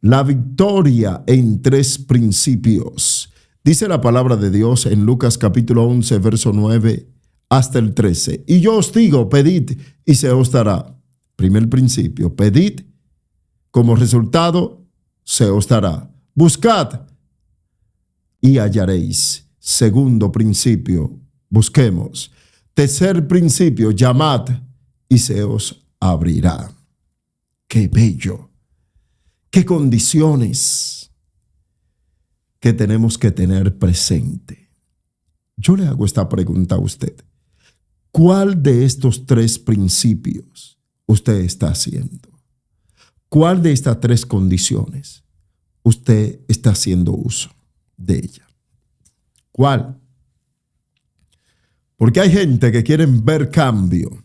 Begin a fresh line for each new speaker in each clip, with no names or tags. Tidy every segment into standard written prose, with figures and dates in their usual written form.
la victoria en tres principios. Dice la palabra de Dios en Lucas capítulo 11, verso 9 hasta el 13. Y yo os digo, pedid y se os dará. Primer principio, pedid, como resultado se os dará. Buscad y hallaréis. Segundo principio, busquemos. Tercer principio, llamad y se os abrirá. ¡Qué bello! ¡Qué condiciones que tenemos que tener presente! Yo le hago esta pregunta a usted. ¿Cuál de estos tres principios usted está haciendo? ¿Cuál de estas tres condiciones usted está haciendo uso de ella? ¿Cuál? Porque hay gente que quieren ver cambio.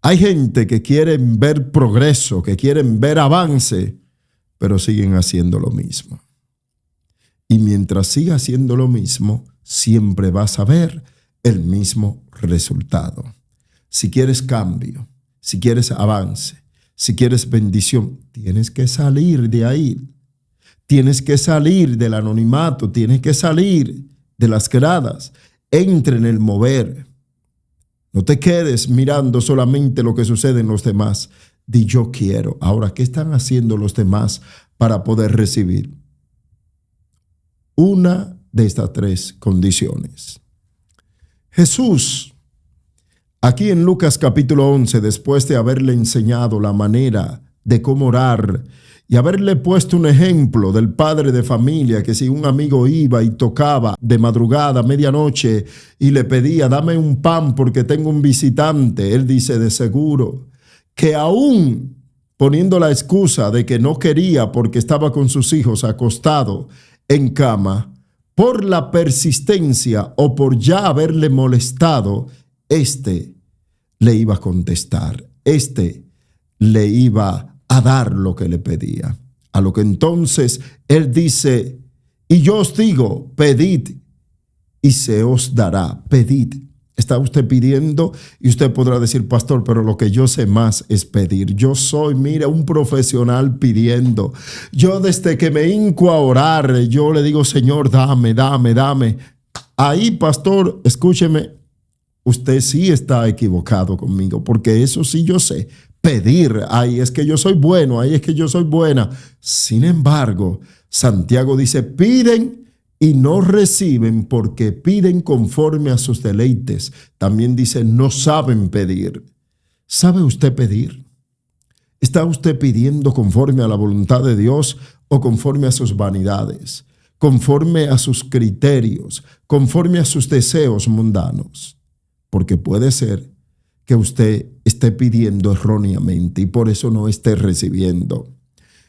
Hay gente que quieren ver progreso, que quieren ver avance, pero siguen haciendo lo mismo. Y mientras siga haciendo lo mismo, siempre vas a ver el mismo resultado. Si quieres cambio, si quieres avance, si quieres bendición, tienes que salir de ahí. Tienes que salir del anonimato, tienes que salir de las gradas. Entra en el mover. No te quedes mirando solamente lo que sucede en los demás. Di yo quiero. Ahora, ¿qué están haciendo los demás para poder recibir? Una de estas tres condiciones. Jesús, aquí en Lucas capítulo 11, después de haberle enseñado la manera de cómo orar y haberle puesto un ejemplo del padre de familia que si un amigo iba y tocaba de madrugada, medianoche, y le pedía, dame un pan porque tengo un visitante, él dice, de seguro que aún poniendo la excusa de que no quería porque estaba con sus hijos acostado en cama, por la persistencia o por ya haberle molestado, le iba a contestar, le iba a dar lo que le pedía. A lo que entonces él dice, y yo os digo, pedid y se os dará. Pedid. Está usted pidiendo y usted podrá decir, pastor, pero lo que yo sé más es pedir. Yo soy, mira, un profesional pidiendo. Yo desde que me hinco a orar, yo le digo, Señor, dame, dame, dame. Ahí, pastor, escúcheme, usted sí está equivocado conmigo, porque eso sí yo sé. Pedir, ahí es que yo soy bueno, ahí es que yo soy buena. Sin embargo, Santiago dice, piden y no reciben porque piden conforme a sus deleites. También dice, no saben pedir. ¿Sabe usted pedir? ¿Está usted pidiendo conforme a la voluntad de Dios o conforme a sus vanidades? Conforme a sus criterios, conforme a sus deseos mundanos. Porque puede ser que usted esté pidiendo erróneamente y por eso no esté recibiendo.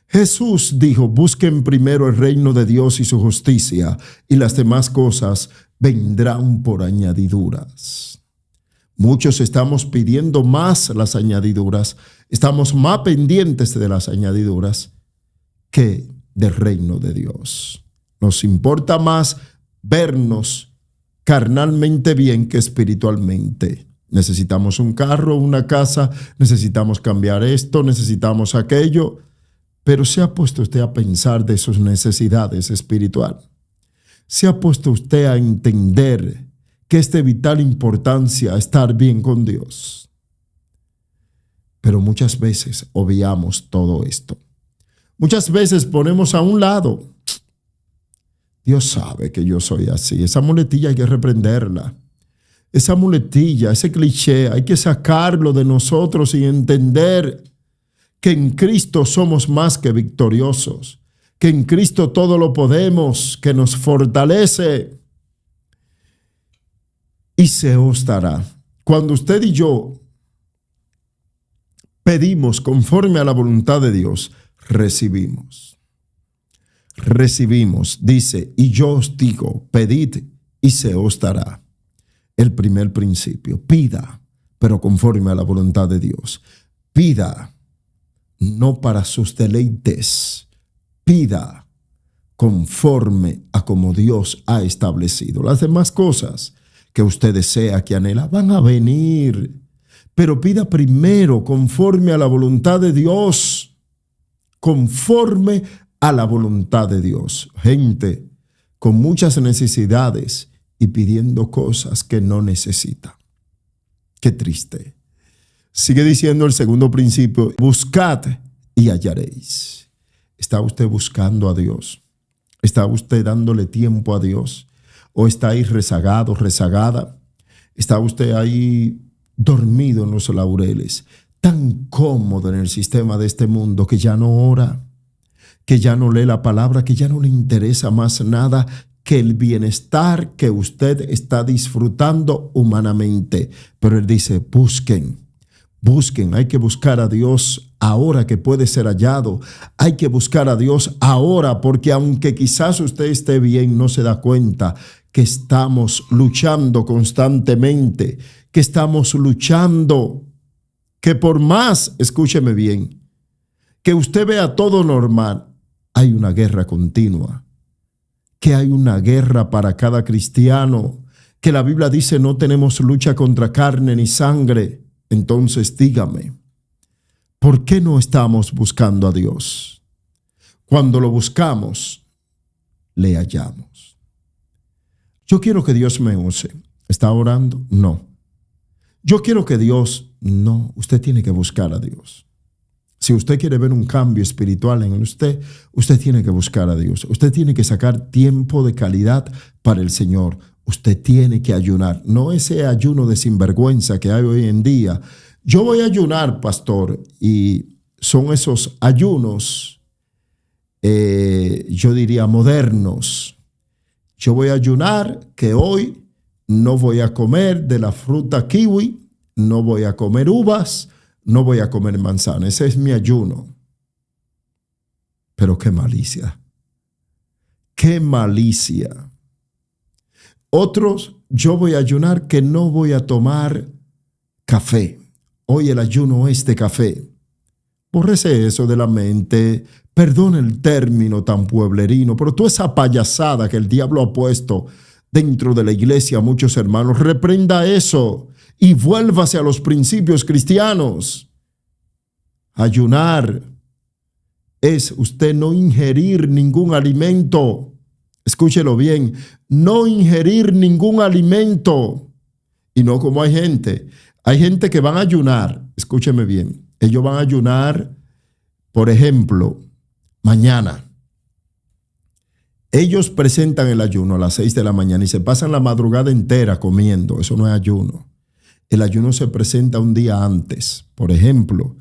Jesús dijo, busquen primero el reino de Dios y su justicia, y las demás cosas vendrán por añadiduras. Muchos estamos pidiendo más las añadiduras, estamos más pendientes de las añadiduras que del reino de Dios. Nos importa más vernos carnalmente bien que espiritualmente. Necesitamos un carro, una casa, necesitamos cambiar esto, necesitamos aquello. Pero ¿se ha puesto usted a pensar de sus necesidades espirituales? ¿Se ha puesto usted a entender que es de vital importancia estar bien con Dios? Pero muchas veces obviamos todo esto. Muchas veces ponemos a un lado. Dios sabe que yo soy así. Esa muletilla hay que reprenderla. Esa muletilla, ese cliché, hay que sacarlo de nosotros y entender que en Cristo somos más que victoriosos, que en Cristo todo lo podemos, que nos fortalece y se os dará. Cuando usted y yo pedimos conforme a la voluntad de Dios, recibimos. Recibimos, dice, y yo os digo, pedid y se os dará. El primer principio, pida, pero conforme a la voluntad de Dios. Pida. No para sus deleites, pida conforme a como Dios ha establecido. Las demás cosas que usted desea, que anhela, van a venir, pero pida primero conforme a la voluntad de Dios, conforme a la voluntad de Dios. Gente con muchas necesidades y pidiendo cosas que no necesita. Qué triste. Sigue diciendo el segundo principio: buscad y hallaréis. ¿Está usted buscando a Dios? ¿Está usted dándole tiempo a Dios? ¿O está ahí rezagado, rezagada? ¿Está usted ahí dormido en los laureles, tan cómodo en el sistema de este mundo que ya no ora, que ya no lee la palabra, que ya no le interesa más nada que el bienestar que usted está disfrutando humanamente? Pero él dice: busquen, hay que buscar a Dios ahora que puede ser hallado. Hay que buscar a Dios ahora, porque aunque quizás usted esté bien, no se da cuenta que estamos luchando constantemente, que estamos luchando, que por más, escúcheme bien, que usted vea todo normal, hay una guerra continua, que hay una guerra para cada cristiano, que la Biblia dice no tenemos lucha contra carne ni sangre. Entonces dígame, ¿por qué no estamos buscando a Dios? Cuando lo buscamos, le hallamos. Yo quiero que Dios me use. ¿Está orando? No. Yo quiero que Dios, no. Usted tiene que buscar a Dios. Si usted quiere ver un cambio espiritual en usted, usted tiene que buscar a Dios. Usted tiene que sacar tiempo de calidad para el Señor. Usted tiene que ayunar. No ese ayuno de sinvergüenza que hay hoy en día. Yo voy a ayunar, pastor, y son esos ayunos, yo diría modernos. Yo voy a ayunar que hoy no voy a comer de la fruta kiwi, no voy a comer uvas, no voy a comer manzana. Ese es mi ayuno. Pero qué malicia. Qué malicia. Otros, yo voy a ayunar que no voy a tomar café. Hoy el ayuno es de café. Bórrese eso de la mente. Perdona el término tan pueblerino, pero toda esa payasada que el diablo ha puesto dentro de la iglesia, muchos hermanos, reprenda eso y vuélvase a los principios cristianos. Ayunar es usted no ingerir ningún alimento. Escúchelo bien, no ingerir ningún alimento. Y no como hay gente que van a ayunar, escúcheme bien, ellos van a ayunar, por ejemplo, mañana. Ellos presentan el ayuno a las 6 de la mañana y se pasan la madrugada entera comiendo. Eso no es ayuno. El ayuno se presenta un día antes. Por ejemplo,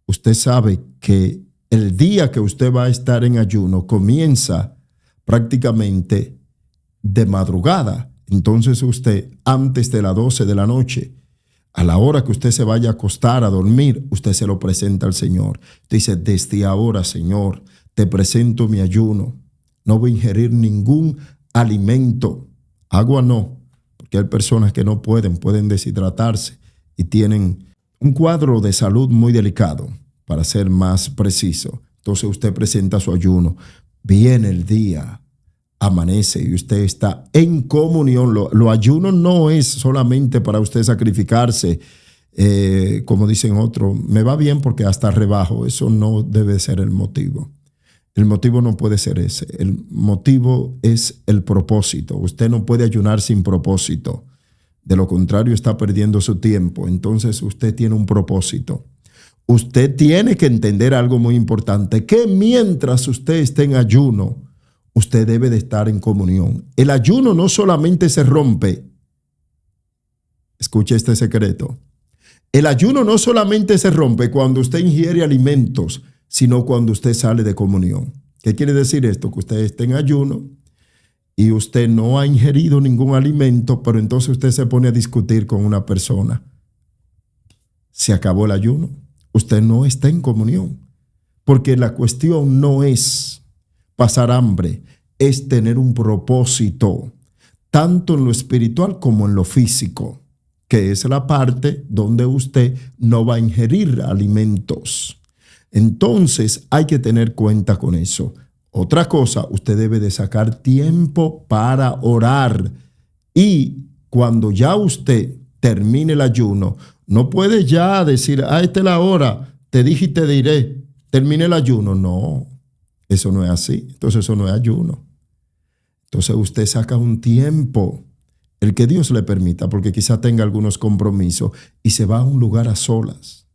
usted sabe que el día que usted va a estar en ayuno comienza prácticamente de madrugada. Entonces usted, antes de las 12 de la noche, a la hora que usted se vaya a acostar a dormir, usted se lo presenta al Señor. Usted dice: desde ahora, Señor, te presento mi ayuno. No voy a ingerir ningún alimento. Agua no, porque hay personas que no pueden deshidratarse y tienen un cuadro de salud muy delicado, para ser más preciso. Entonces usted presenta su ayuno. Viene el día, amanece y usted está en comunión. Lo ayuno no es solamente para usted sacrificarse, como dicen otros, me va bien porque hasta rebajo. Eso no debe ser el motivo. El motivo no puede ser ese. El motivo es el propósito. Usted no puede ayunar sin propósito. De lo contrario, está perdiendo su tiempo. Entonces usted tiene un propósito. Usted tiene que entender algo muy importante, que mientras usted esté en ayuno, usted debe de estar en comunión. El ayuno no solamente se rompe. Escuche este secreto. El ayuno no solamente se rompe cuando usted ingiere alimentos, sino cuando usted sale de comunión. ¿Qué quiere decir esto? Que usted esté en ayuno y usted no ha ingerido ningún alimento, pero entonces usted se pone a discutir con una persona. Se acabó el ayuno. Usted no está en comunión, porque la cuestión no es pasar hambre, es tener un propósito, tanto en lo espiritual como en lo físico, que es la parte donde usted no va a ingerir alimentos. Entonces hay que tener cuenta con eso. Otra cosa, usted debe de sacar tiempo para orar, y cuando ya usted termine el ayuno, no puede ya decir: esta es la hora, te dije y te diré, termine el ayuno. No, Eso no es así. Entonces eso no es ayuno. Entonces usted saca un tiempo, el que Dios le permita, porque quizá tenga algunos compromisos, y se va a un lugar a solas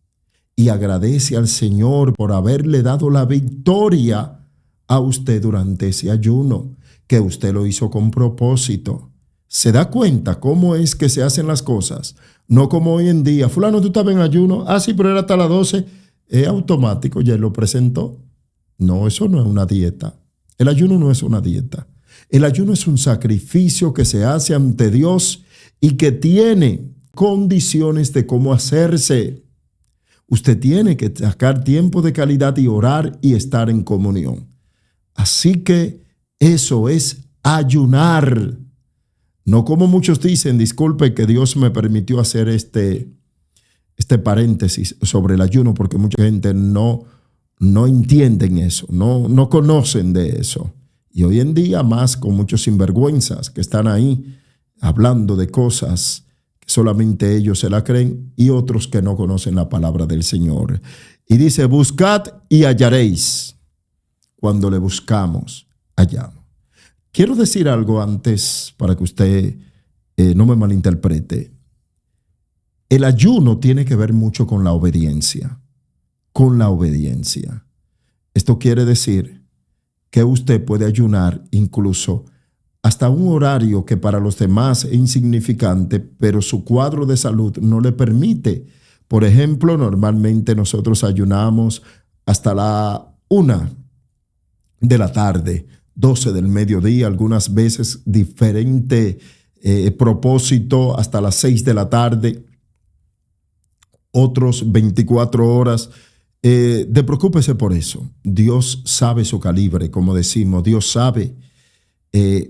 y agradece al Señor por haberle dado la victoria a usted durante ese ayuno, que usted lo hizo con propósito. ¿Se da cuenta cómo es que se hacen las cosas? No como hoy en día. Fulano, ¿tú estabas en ayuno? Ah, sí, pero era hasta las 12. Es automático, ya él lo presentó. No, eso no es una dieta. El ayuno no es una dieta. El ayuno es un sacrificio que se hace ante Dios y que tiene condiciones de cómo hacerse. Usted tiene que sacar tiempo de calidad y orar y estar en comunión. Así que eso es ayunar. No como muchos dicen, disculpe que Dios me permitió hacer este paréntesis sobre el ayuno, porque mucha gente no entienden eso, no conocen de eso. Y hoy en día más con muchos sinvergüenzas que están ahí hablando de cosas que solamente ellos se la creen y otros que no conocen la palabra del Señor. Y dice, buscad y hallaréis. Cuando le buscamos, hallamos. Quiero decir algo antes para que usted no me malinterprete. El ayuno tiene que ver mucho con la obediencia. Con la obediencia. Esto quiere decir que usted puede ayunar incluso hasta un horario que para los demás es insignificante, pero su cuadro de salud no le permite. Por ejemplo, normalmente nosotros ayunamos hasta la 1 de la tarde, 12 del mediodía, algunas veces diferente propósito hasta las 6 de la tarde, otros 24 horas. Preocúpese por eso. Dios sabe su calibre, como decimos. Dios sabe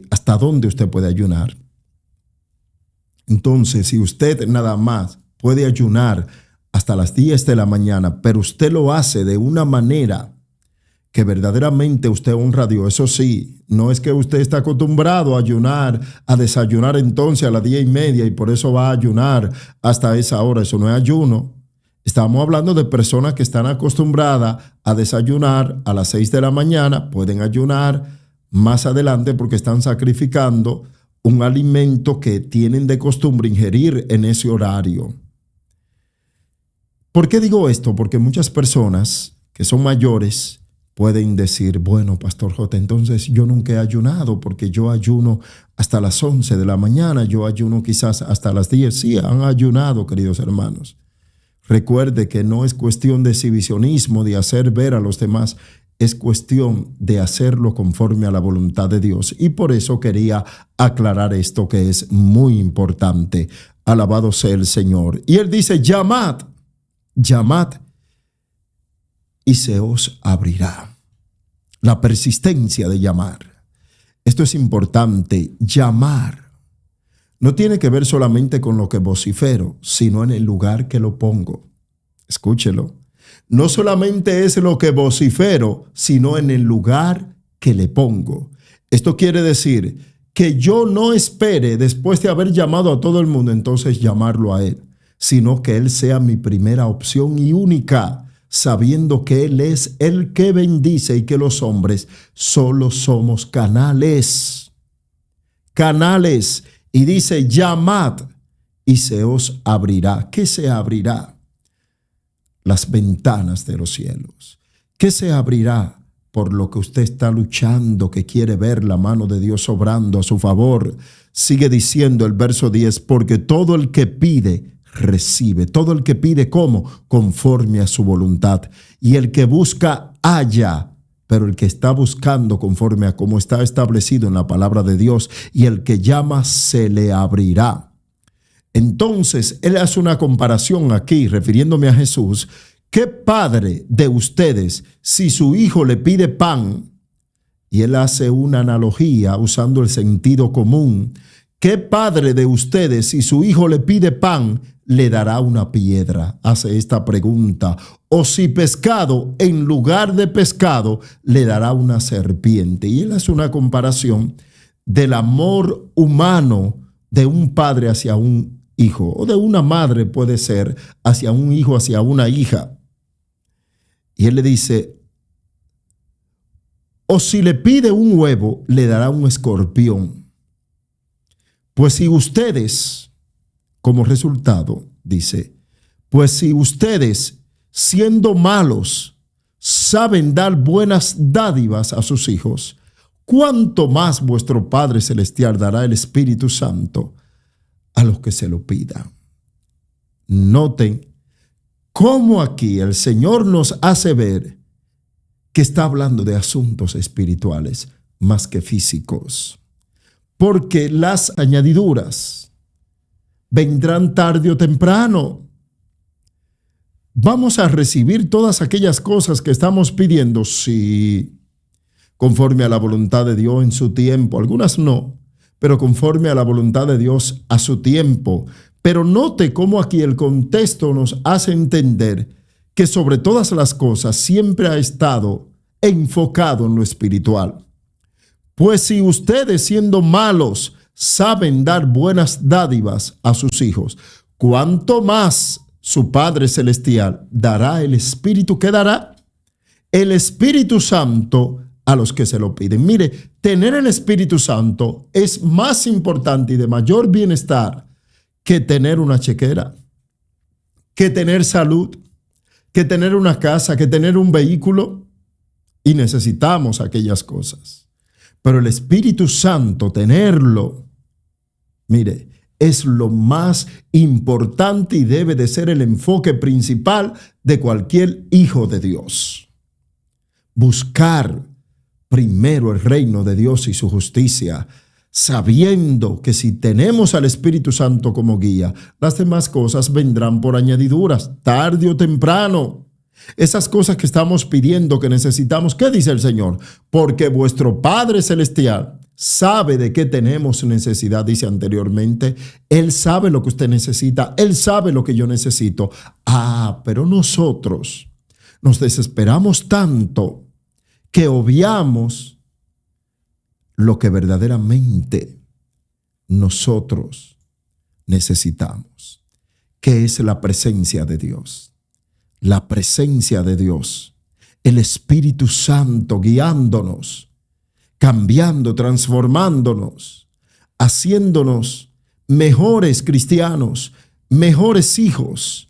hasta dónde usted puede ayunar. Entonces, si usted nada más puede ayunar hasta las 10 de la mañana, pero usted lo hace de una manera que verdaderamente usted honra a Dios. Eso sí, no es que usted está acostumbrado a ayunar, a desayunar entonces a las 10:30 y por eso va a ayunar hasta esa hora. Eso no es ayuno. Estamos hablando de personas que están acostumbradas a desayunar a las 6 de la mañana, pueden ayunar más adelante porque están sacrificando un alimento que tienen de costumbre ingerir en ese horario. ¿Por qué digo esto? Porque muchas personas que son mayores pueden decir, bueno, Pastor J, entonces yo nunca he ayunado porque yo ayuno hasta las 11 de la mañana, yo ayuno quizás hasta las 10. Sí, han ayunado, queridos hermanos. Recuerde que no es cuestión de exhibicionismo, de hacer ver a los demás, es cuestión de hacerlo conforme a la voluntad de Dios. Y por eso quería aclarar esto que es muy importante. Alabado sea el Señor. Y él dice, llamad, llamad y se os abrirá. La persistencia de llamar. Esto es importante, llamar. No tiene que ver solamente con lo que vocifero, sino en el lugar que lo pongo. Escúchelo. No solamente es lo que vocifero, sino en el lugar que le pongo. Esto quiere decir que yo no espere, después de haber llamado a todo el mundo, entonces llamarlo a él, sino que él sea mi primera opción y única, sabiendo que él es el que bendice y que los hombres solo somos canales. Canales. Y dice, llamad y se os abrirá. ¿Qué se abrirá? Las ventanas de los cielos. ¿Qué se abrirá? Por lo que usted está luchando, que quiere ver la mano de Dios obrando a su favor. Sigue diciendo el verso 10, porque todo el que pide, recibe. Todo el que pide, ¿cómo? Conforme a su voluntad. Y el que busca, halla. Pero el que está buscando conforme a cómo está establecido en la palabra de Dios, y el que llama se le abrirá. Entonces, él hace una comparación aquí, refiriéndome a Jesús. ¿Qué padre de ustedes, si su hijo le pide pan, y él hace una analogía usando el sentido común, qué padre de ustedes, si su hijo le pide pan, le dará una piedra? Hace esta pregunta. O si pescado, en lugar de pescado, le dará una serpiente. Y él hace una comparación del amor humano de un padre hacia un hijo, o de una madre puede ser hacia un hijo, hacia una hija. Y él le dice, O si le pide un huevo, le dará un escorpión. Pues si ustedes, como resultado, dice, pues si ustedes, siendo malos, saben dar buenas dádivas a sus hijos, ¿cuánto más vuestro Padre Celestial dará el Espíritu Santo a los que se lo pidan? Noten cómo aquí el Señor nos hace ver que está hablando de asuntos espirituales más que físicos. Porque las añadiduras vendrán tarde o temprano. ¿Vamos a recibir todas aquellas cosas que estamos pidiendo? Sí, conforme a la voluntad de Dios en su tiempo. Algunas no, pero conforme a la voluntad de Dios a su tiempo. Pero note cómo aquí el contexto nos hace entender que sobre todas las cosas siempre ha estado enfocado en lo espiritual. Pues si ustedes, siendo malos, saben dar buenas dádivas a sus hijos, ¿cuánto más su Padre Celestial dará el Espíritu? ¿Qué dará? El Espíritu Santo a los que se lo piden. Mire, tener el Espíritu Santo es más importante y de mayor bienestar que tener una chequera, que tener salud, que tener una casa, que tener un vehículo. Y necesitamos aquellas cosas. Pero el Espíritu Santo, tenerlo, mire, es lo más importante y debe de ser el enfoque principal de cualquier hijo de Dios. Buscar primero el reino de Dios y su justicia, sabiendo que si tenemos al Espíritu Santo como guía, las demás cosas vendrán por añadiduras, tarde o temprano. Esas cosas que estamos pidiendo, que necesitamos, ¿qué dice el Señor? Porque vuestro Padre Celestial sabe de qué tenemos necesidad, dice anteriormente. Él sabe lo que usted necesita, Él sabe lo que yo necesito. Pero nosotros nos desesperamos tanto que obviamos lo que verdaderamente nosotros necesitamos, que es la presencia de Dios. La presencia de Dios, el Espíritu Santo guiándonos, cambiando, transformándonos, haciéndonos mejores cristianos, mejores hijos,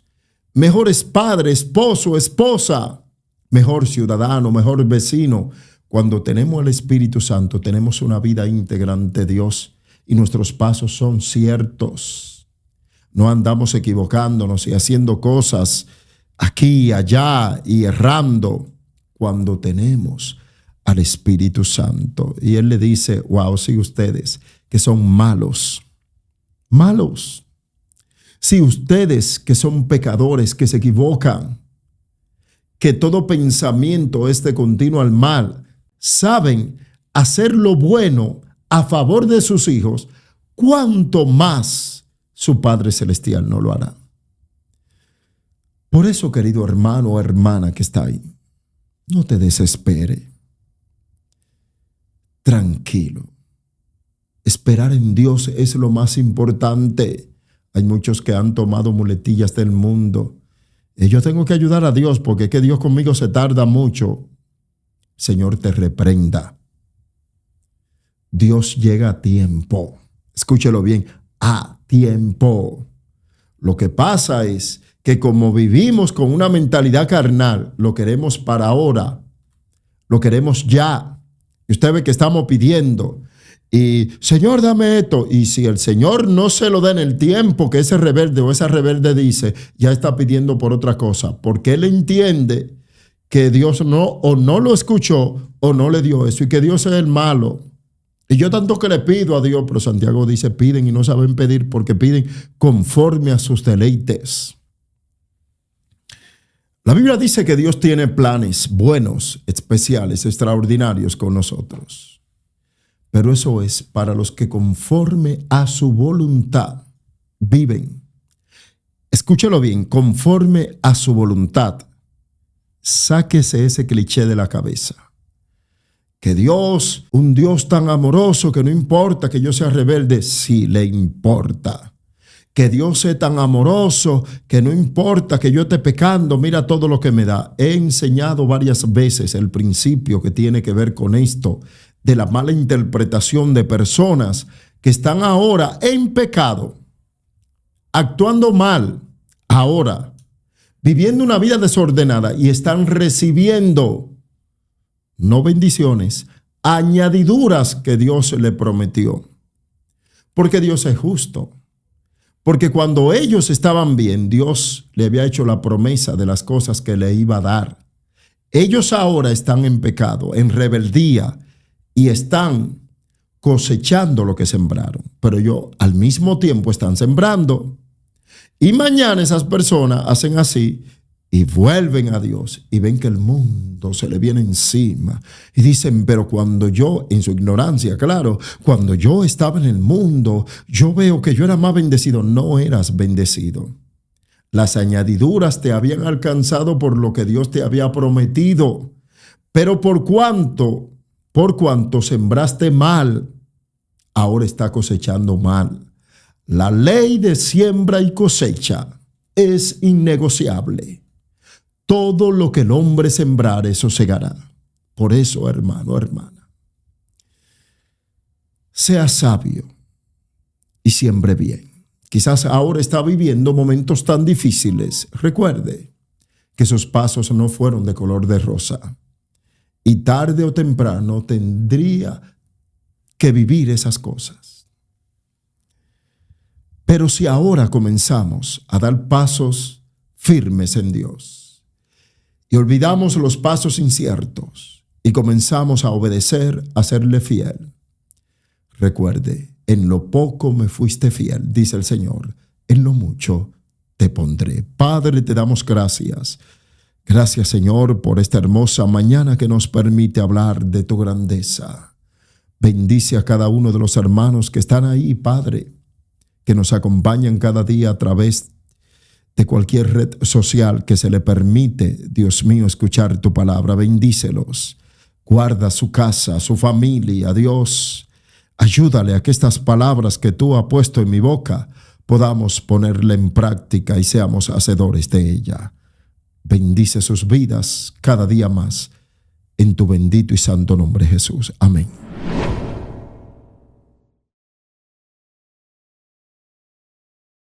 mejores padres, esposo, esposa, mejor ciudadano, mejor vecino. Cuando tenemos el Espíritu Santo, tenemos una vida íntegra ante Dios y nuestros pasos son ciertos. No andamos equivocándonos y haciendo cosas aquí, allá y errando cuando tenemos al Espíritu Santo. Y Él le dice, wow, si ustedes que son malos, si ustedes que son pecadores, que se equivocan, que todo pensamiento es de continuo al mal, saben hacer lo bueno a favor de sus hijos, ¿cuánto más su Padre Celestial no lo hará? Por eso, querido hermano o hermana que está ahí, no te desespere. Tranquilo. Esperar en Dios es lo más importante. Hay muchos que han tomado muletillas del mundo. Yo tengo que ayudar a Dios porque es que Dios conmigo se tarda mucho. Señor, te reprenda. Dios llega a tiempo. Escúchelo bien, a tiempo. Lo que pasa es que como vivimos con una mentalidad carnal, lo queremos para ahora, lo queremos ya. Y usted ve que estamos pidiendo, y Señor, dame esto. Y si el Señor no se lo da en el tiempo que ese rebelde o esa rebelde dice, ya está pidiendo por otra cosa, porque él entiende que Dios no lo escuchó o no le dio eso y que Dios es el malo. Y yo tanto que le pido a Dios, pero Santiago dice, piden y no saben pedir porque piden conforme a sus deleites. La Biblia dice que Dios tiene planes buenos, especiales, extraordinarios con nosotros. Pero eso es para los que conforme a su voluntad viven. Escúchelo bien, conforme a su voluntad. Sáquese ese cliché de la cabeza. Que Dios, un Dios tan amoroso que no importa que yo sea rebelde, sí le importa. que Dios es tan amoroso, que no importa que yo esté pecando, mira todo lo que me da. He enseñado varias veces el principio que tiene que ver con esto, de la mala interpretación de personas que están ahora en pecado, actuando mal, ahora, viviendo una vida desordenada y están recibiendo no bendiciones, añadiduras que Dios le prometió. Porque Dios es justo. Porque cuando ellos estaban bien, Dios le había hecho la promesa de las cosas que le iba a dar. Ellos ahora están en pecado, en rebeldía, y están cosechando lo que sembraron. Pero ellos al mismo tiempo están sembrando. Y mañana esas personas hacen así y vuelven a Dios y ven que el mundo se le viene encima. Y dicen, pero cuando yo, en su ignorancia, claro, cuando yo estaba en el mundo, yo veo que yo era más bendecido. No eras bendecido. Las añadiduras te habían alcanzado por lo que Dios te había prometido. Pero por cuanto sembraste mal, ahora está cosechando mal. La ley de siembra y cosecha es innegociable. Todo lo que el hombre sembrar, eso segará. Por eso, hermano, hermana, sea sabio y siembre bien. Quizás ahora está viviendo momentos tan difíciles. Recuerde que sus pasos no fueron de color de rosa. Y tarde o temprano tendría que vivir esas cosas. Pero si ahora comenzamos a dar pasos firmes en Dios y olvidamos los pasos inciertos y comenzamos a obedecer, a serle fiel, recuerde, en lo poco me fuiste fiel, dice el Señor, en lo mucho te pondré. Padre, te damos gracias. Gracias, Señor, por esta hermosa mañana que nos permite hablar de tu grandeza. Bendice a cada uno de los hermanos que están ahí, Padre, que nos acompañan cada día a través de cualquier red social que se le permite, Dios mío, escuchar tu palabra. Bendícelos. Guarda su casa, su familia, Dios. Ayúdale a que estas palabras que tú has puesto en mi boca podamos ponerla en práctica y seamos hacedores de ella. Bendice sus vidas cada día más. En tu bendito y santo nombre, Jesús. Amén.